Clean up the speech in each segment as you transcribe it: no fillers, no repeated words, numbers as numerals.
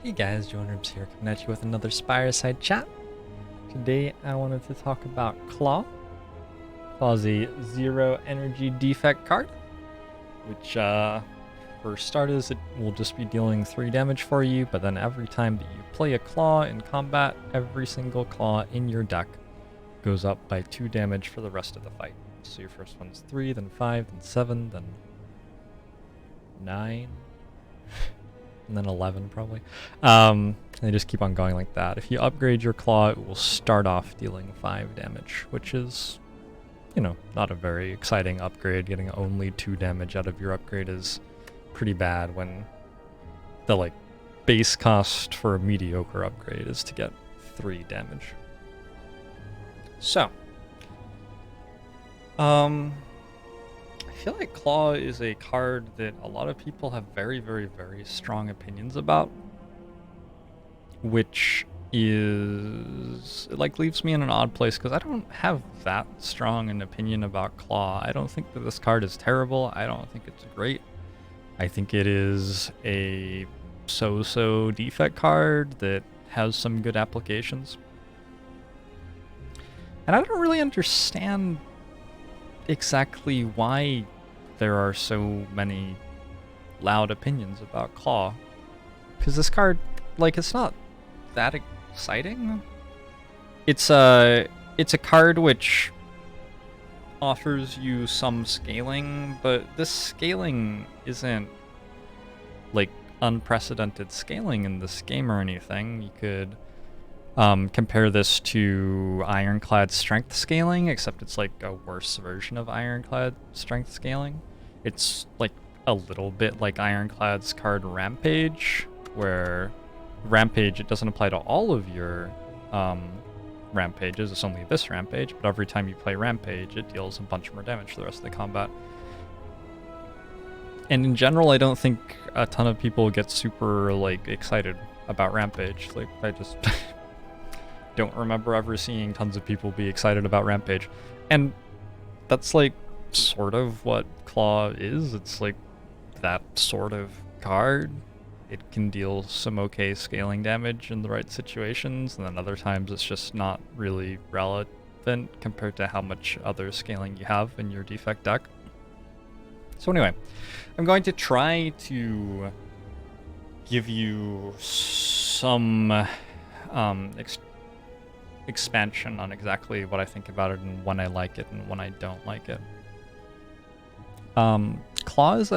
Hey guys, Joneribs here, coming at you with another Spire chat. Today I wanted to talk about Claw. Claw is a 0 energy defect card, which for starters it will just be dealing 3 damage for you, but then every time that you play a Claw in combat, every single Claw in your deck goes up by 2 damage for the rest of the fight. So your first one's 3, then 5, then 7, then 9. And then 11 probably. They just keep on going like that. If you upgrade your Claw, it will start off dealing 5 damage, which is, you know, not a very exciting upgrade. Getting only 2 damage out of your upgrade is pretty bad when the, like, base cost for a mediocre upgrade is to get 3 damage. So, I feel like Claw is a card that a lot of people have very, very, very strong opinions about, which is, it like leaves me in an odd place because I don't have that strong an opinion about Claw. I don't think that this card is terrible. I don't think it's great. I think it is a so-so defect card that has some good applications. And I don't really understand exactly why there are so many loud opinions about Claw. Because this card, like, it's not that exciting. It's a card which offers you some scaling, but this scaling isn't, like, unprecedented scaling in this game or anything. You could compare this to Ironclad strength scaling, except it's like a worse version of Ironclad strength scaling. It's like a little bit like Ironclad's card Rampage, where Rampage, it doesn't apply to all of your Rampages, it's only this Rampage, but every time you play Rampage, it deals a bunch more damage for the rest of the combat. And in general, I don't think a ton of people get super, like, excited about Rampage. Like, I just don't remember ever seeing tons of people be excited about Rampage. And that's, like, sort of what Claw is. It's, like, that sort of card. It can deal some okay scaling damage in the right situations, and then other times it's just not really relevant compared to how much other scaling you have in your defect deck. So anyway, I'm going to try to give you some expansion on exactly what I think about it and when I like it and when I don't like it. Claw is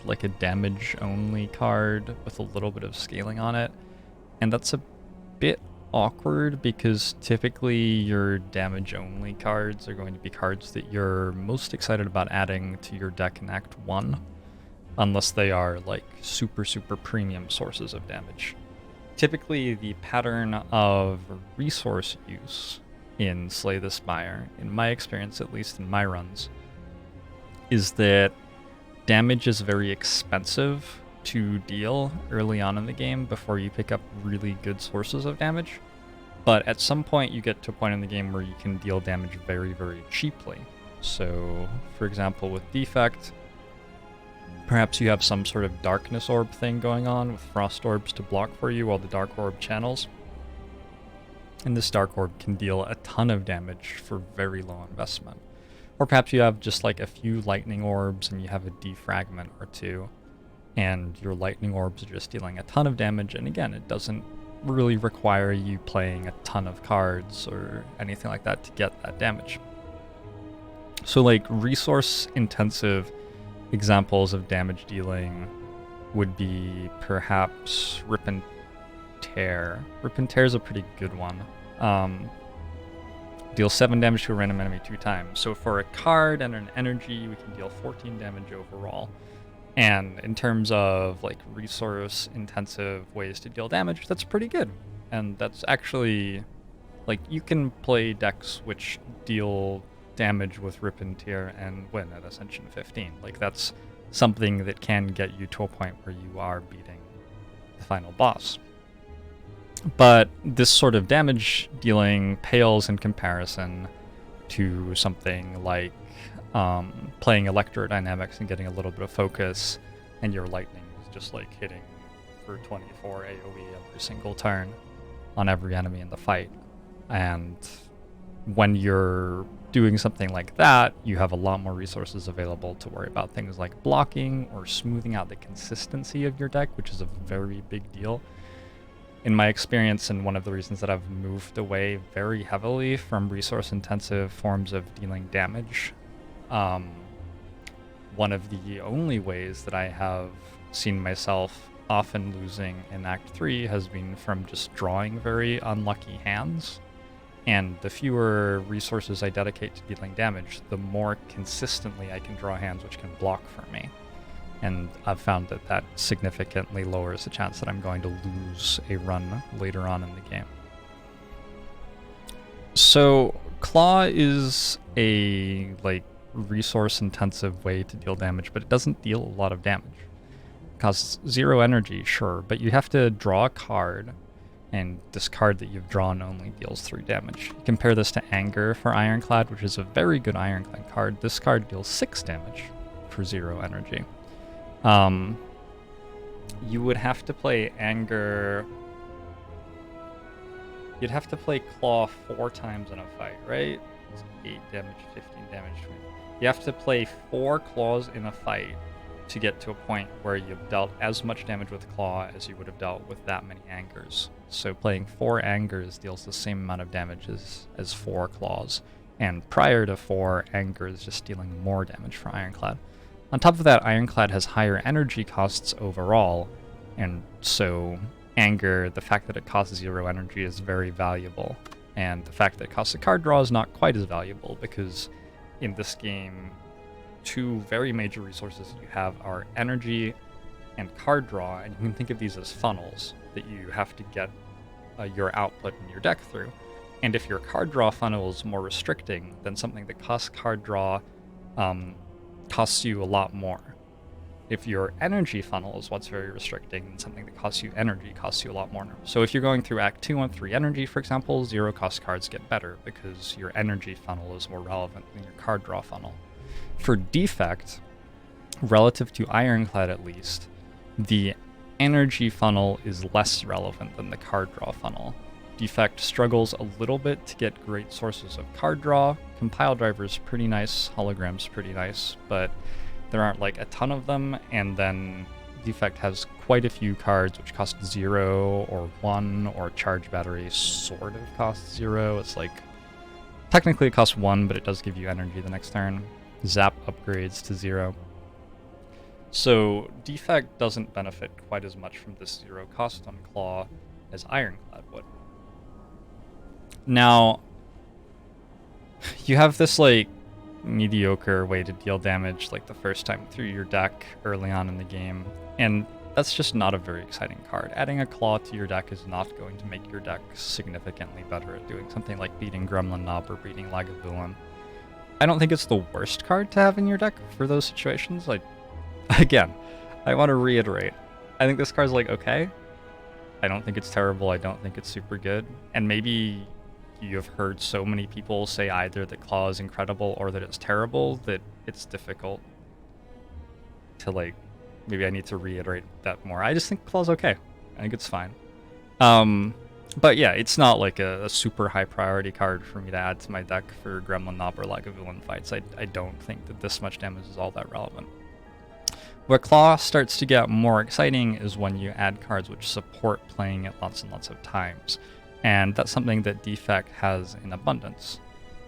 like a damage only card with a little bit of scaling on it, and that's a bit awkward because typically your damage only cards are going to be cards that you're most excited about adding to your deck in Act 1, unless they are like super premium sources of damage. Typically, the pattern of resource use in Slay the Spire, in my experience, at least in my runs, is that damage is very expensive to deal early on in the game before you pick up really good sources of damage. But at some point, you get to a point in the game where you can deal damage very, very cheaply. So, for example, with Defect, perhaps you have some sort of darkness orb thing going on with frost orbs to block for you while the dark orb channels. And this dark orb can deal a ton of damage for very low investment. Or perhaps you have just like a few lightning orbs and you have a defragment or two, and your lightning orbs are just dealing a ton of damage, and again, it doesn't really require you playing a ton of cards or anything like that to get that damage. So like resource intensive examples of damage dealing would be perhaps Rip and Tear. Rip and Tear is a pretty good one. Deal 7 damage to a random enemy 2 times. So for a card and an energy, we can deal 14 damage overall. And in terms of like resource intensive ways to deal damage, that's pretty good. And that's actually, like, you can play decks which deal damage with Rip and Tear and win at Ascension 15. Like, that's something that can get you to a point where you are beating the final boss. But this sort of damage dealing pales in comparison to something like playing electrodynamics and getting a little bit of focus, and your lightning is just like hitting for 24 AoE every single turn on every enemy in the fight. And when you're doing something like that, you have a lot more resources available to worry about things like blocking or smoothing out the consistency of your deck, which is a very big deal. In my experience, and one of the reasons that I've moved away very heavily from resource-intensive forms of dealing damage, one of the only ways that I have seen myself often losing in Act 3 has been from just drawing very unlucky hands. And the fewer resources I dedicate to dealing damage, the more consistently I can draw hands which can block for me. And I've found that that significantly lowers the chance that I'm going to lose a run later on in the game. So Claw is a resource-intensive way to deal damage, but it doesn't deal a lot of damage. It costs 0 energy, sure, but you have to draw a card, and this card that you've drawn only deals 3 damage. You compare this to Anger for Ironclad, which is a very good Ironclad card. This card deals 6 damage for 0 energy. You would have to play Anger... You'd have to play Claw 4 times in a fight, right? It's 8 damage, 15 damage. You have to play 4 Claws in a fight to get to a point where you've dealt as much damage with Claw as you would have dealt with that many Angers. So playing 4 Angers deals the same amount of damage as 4 Claws. And prior to 4, Anger is just dealing more damage for Ironclad. On top of that, Ironclad has higher energy costs overall, and so Anger, the fact that it costs 0 energy is very valuable, and the fact that it costs a card draw is not quite as valuable, because in this game, 2 very major resources you have are energy and card draw, and you can think of these as funnels that you have to get your output in your deck through. And if your card draw funnel is more restricting, then something that costs card draw costs you a lot more. If your energy funnel is what's very restricting, then something that costs you energy costs you a lot more. So if you're going through Act 2 on 3 energy, for example, 0 cost cards get better because your energy funnel is more relevant than your card draw funnel. For Defect, relative to Ironclad at least, the energy funnel is less relevant than the card draw funnel. Defect struggles a little bit to get great sources of card draw. Compile Driver's pretty nice, Hologram's pretty nice, but there aren't like a ton of them, and then Defect has quite a few cards which cost 0 or 1, or Charge Battery sort of costs 0. It's like, technically it costs 1, but it does give you energy the next turn. Zap upgrades to 0. So Defect doesn't benefit quite as much from this 0 cost on Claw as Ironclad would. Now, you have this like mediocre way to deal damage like the first time through your deck early on in the game, and that's just not a very exciting card. Adding a Claw to your deck is not going to make your deck significantly better at doing something like beating Gremlin Knob or beating Lagavulin. I don't think it's the worst card to have in your deck for those situations. Like, again, I want to reiterate, I think this card's like okay. I don't think it's terrible, I don't think it's super good, and maybe you have heard so many people say either that Claw is incredible or that it's terrible that it's difficult to like, maybe I need to reiterate that more. I just think Claw's okay. I think it's fine. But yeah, it's not like a super high priority card for me to add to my deck for Gremlin Knob or Lagavulin fights. I don't think that this much damage is all that relevant. Where Claw starts to get more exciting is when you add cards which support playing it lots and lots of times. And that's something that Defect has in abundance.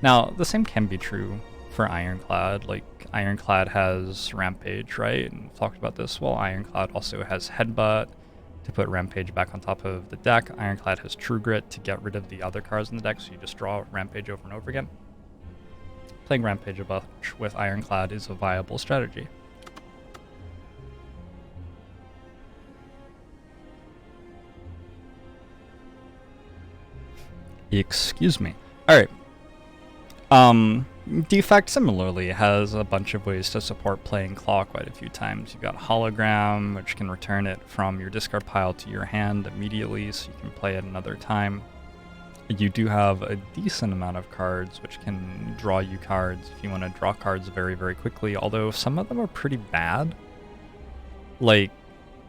Now, the same can be true for Ironclad. Like, Ironclad has Rampage, right? And we've talked about this. Well, Ironclad also has Headbutt to put Rampage back on top of the deck. Ironclad has True Grit to get rid of the other cards in the deck, so you just draw Rampage over and over again. Playing Rampage a bunch with Ironclad is a viable strategy. Excuse me. Alright. Defect similarly has a bunch of ways to support playing Claw quite a few times. You've got Hologram, which can return it from your discard pile to your hand immediately, so you can play it another time. You do have a decent amount of cards which can draw you cards if you want to draw cards very, very quickly, although some of them are pretty bad. Like,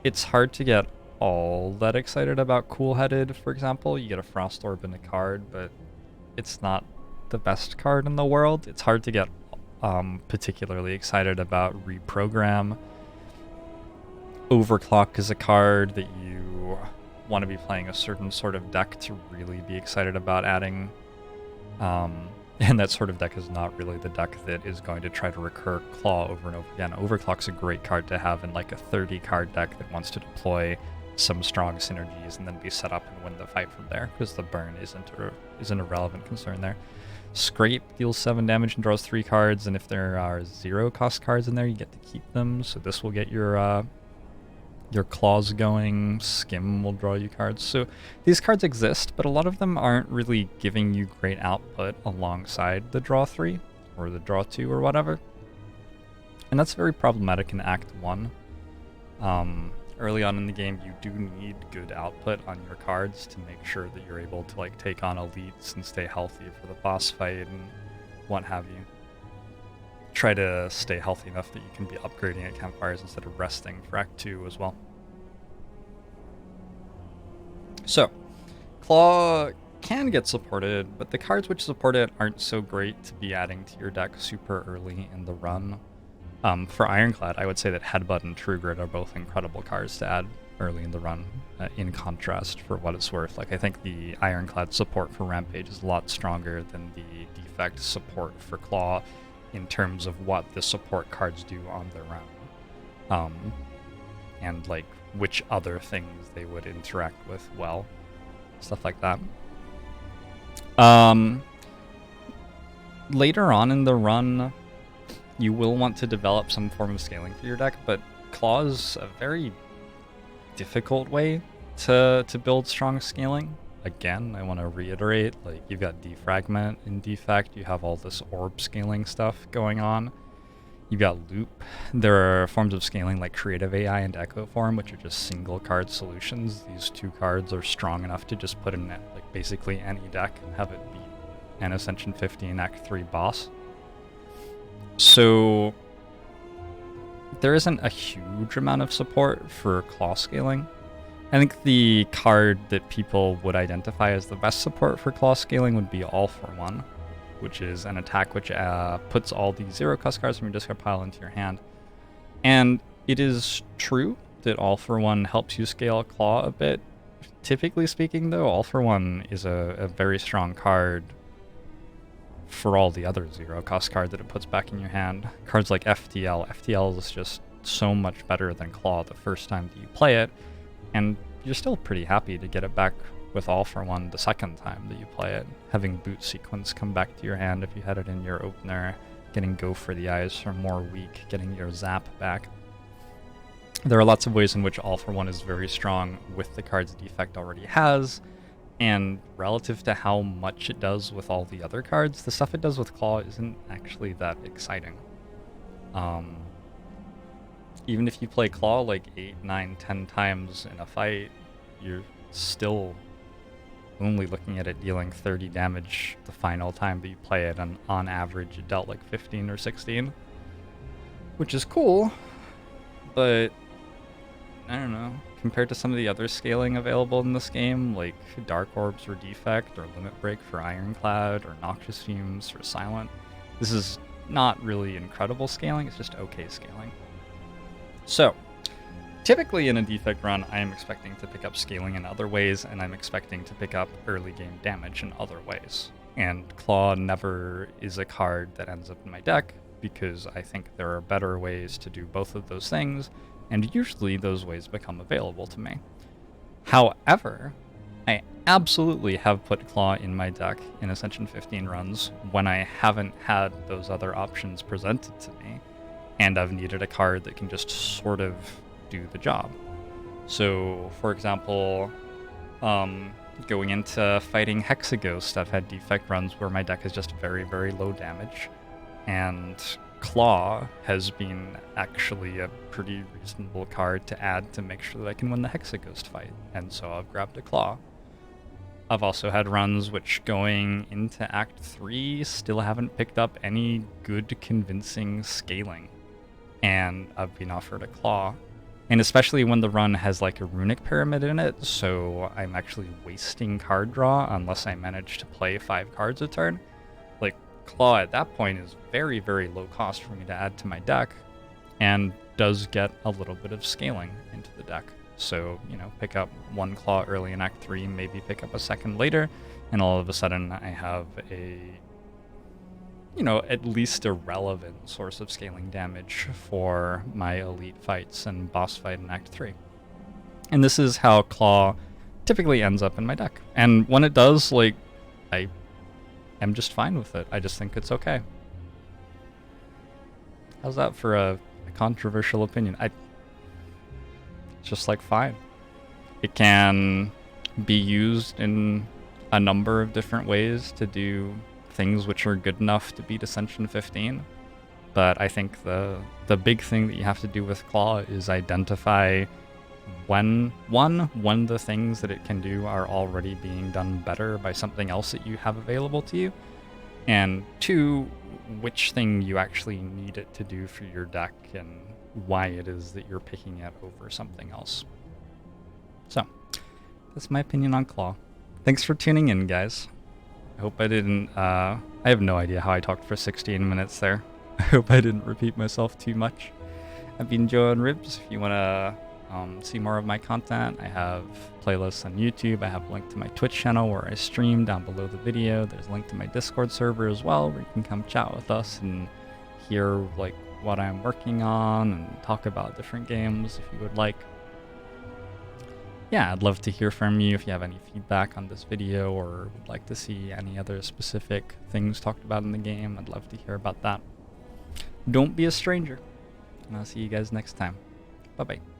it's hard to get all that excited about Cool-Headed, for example. You get a Frost Orb in a card, but it's not the best card in the world. It's hard to get particularly excited about Reprogram. Overclock is a card that you want to be playing a certain sort of deck to really be excited about adding. And that sort of deck is not really the deck that is going to try to recur Claw over and over again. Overclock's a great card to have in like a 30-card deck that wants to deploy some strong synergies and then be set up and win the fight from there, because the burn isn't a relevant concern there. Scrape deals 7 damage and draws 3 cards, and if there are 0-cost cards in there, you get to keep them. So this will get your claws going. Skim will draw you cards. So these cards exist, but a lot of them aren't really giving you great output alongside the draw 3 or the draw 2 or whatever. And that's very problematic in Act 1. Early on in the game, you do need good output on your cards to make sure that you're able to like take on elites and stay healthy for the boss fight and what have you. Try to stay healthy enough that you can be upgrading at campfires instead of resting for Act 2 as well. So, Claw can get supported, but the cards which support it aren't so great to be adding to your deck super early in the run. For Ironclad, I would say that Headbutt and True Grit are both incredible cards to add early in the run, in contrast, for what it's worth. Like, I think the Ironclad support for Rampage is a lot stronger than the Defect support for Claw in terms of what the support cards do on their own. And, like, which other things they would interact with well. Stuff like that. Later on in the run, you will want to develop some form of scaling for your deck, but Claw is a very difficult way to build strong scaling. Again, I want to reiterate, like, you've got Defragment in Defect, you have all this orb scaling stuff going on. You've got Loop. There are forms of scaling like Creative AI and Echo Form, which are just single card solutions. These 2 cards are strong enough to just put in like basically any deck and have it beat an Ascension 15 Act 3 boss. So there isn't a huge amount of support for Claw scaling. I think the card that people would identify as the best support for Claw scaling would be All for One, which is an attack which puts all the 0-cost cards from your discard pile into your hand. And it is true that All for One helps you scale Claw a bit. Typically speaking, though, All for One is a very strong card for all the other 0-cost card that it puts back in your hand. Cards like FTL. FTL is just so much better than Claw the first time that you play it, and you're still pretty happy to get it back with All for One the second time that you play it. Having Boot Sequence come back to your hand if you had it in your opener, getting Go for the Eyes for more weak, getting your Zap back. There are lots of ways in which All for One is very strong with the cards Defect already has, and relative to how much it does with all the other cards, the stuff it does with Claw isn't actually that exciting. Even if you play Claw like 8, 9, 10 times in a fight, you're still only looking at it dealing 30 damage the final time that you play it, and on average it dealt like 15 or 16. Which is cool, but I don't know. Compared to some of the other scaling available in this game, like Dark Orbs for Defect, or Limit Break for Ironclad, or Noxious Fumes for Silent, this is not really incredible scaling, it's just okay scaling. So, typically in a Defect run, I am expecting to pick up scaling in other ways, and I'm expecting to pick up early game damage in other ways. And Claw never is a card that ends up in my deck, because I think there are better ways to do both of those things, and usually those ways become available to me. However, I absolutely have put Claw in my deck in Ascension 15 runs when I haven't had those other options presented to me, and I've needed a card that can just sort of do the job. So, for example, going into fighting Hexaghost, I've had Defect runs where my deck is just very, very low damage, and Claw has been actually a pretty reasonable card to add to make sure that I can win the Hexaghost fight, and so I've grabbed a Claw. I've also had runs which, going into Act 3, still haven't picked up any good convincing scaling, and I've been offered a Claw. And especially when the run has like a runic pyramid in it, so I'm actually wasting card draw unless I manage to play 5 cards a turn. Like, Claw at that point is very, very low cost for me to add to my deck, and does get a little bit of scaling into the deck. So, you know, pick up 1 Claw early in Act 3, maybe pick up a second later, and all of a sudden I have a, you know, at least a relevant source of scaling damage for my elite fights and boss fight in Act 3. And this is how Claw typically ends up in my deck. And when it does, like, I am just fine with it. I just think it's okay. How's that for a controversial opinion? It's just like fine. It can be used in a number of different ways to do things which are good enough to beat Ascension 15. But I think the big thing that you have to do with Claw is identify when the things that it can do are already being done better by something else that you have available to you, and 2, which thing you actually need it to do for your deck and why it is that you're picking it over something else. So, that's my opinion on Claw. Thanks for tuning in, guys. I hope I didn't, I have no idea how I talked for 16 minutes there. I hope I didn't repeat myself too much. I've been Joe and Ribs. If you want to see more of my content, I have playlists on YouTube. I have a link to my Twitch channel where I stream down below the video. There's a link to my Discord server as well, where you can come chat with us and hear like what I'm working on and talk about different games if you would like. Yeah, I'd love to hear from you if you have any feedback on this video or would like to see any other specific things talked about in the game. I'd love to hear about that. Don't be a stranger, and I'll see you guys next time. Bye-bye.